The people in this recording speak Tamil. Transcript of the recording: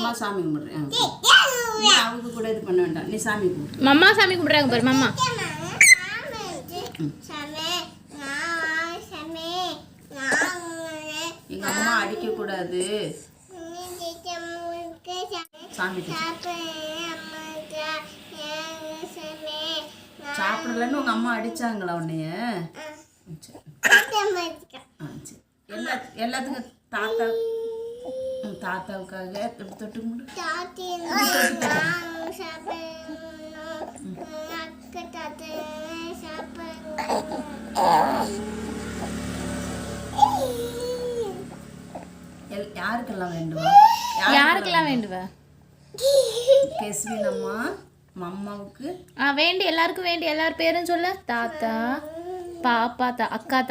அம்மா சாமி கும்பிடுறேன். அவங்க கூட இது பண்ண வேண்டாம், நீ சாமி கும்பிடு. மம்மா சாமி கும்பிடுறாங்க பாரு மம்மா. எங்க அம்மா அடிக்க கூடாது சாமி சாப்பிடலன்னு உங்க அம்மா அடிச்சாங்களா உன்னைய? எல்லாத்துக்கும் தாத்தாவுக்காக தொட்டு யாருக்கெல்லாம் வேண்டுவா? யாருக்கெல்லாம் வேண்டுவா? கெஸ்வின் அம்மா மம்மாவுக்கு வேண்டி எல்லாருக்கும் வேண்டி எல்லார் பேரும் சொல்ல. தாத்தா, பாப்பா, அக்கா,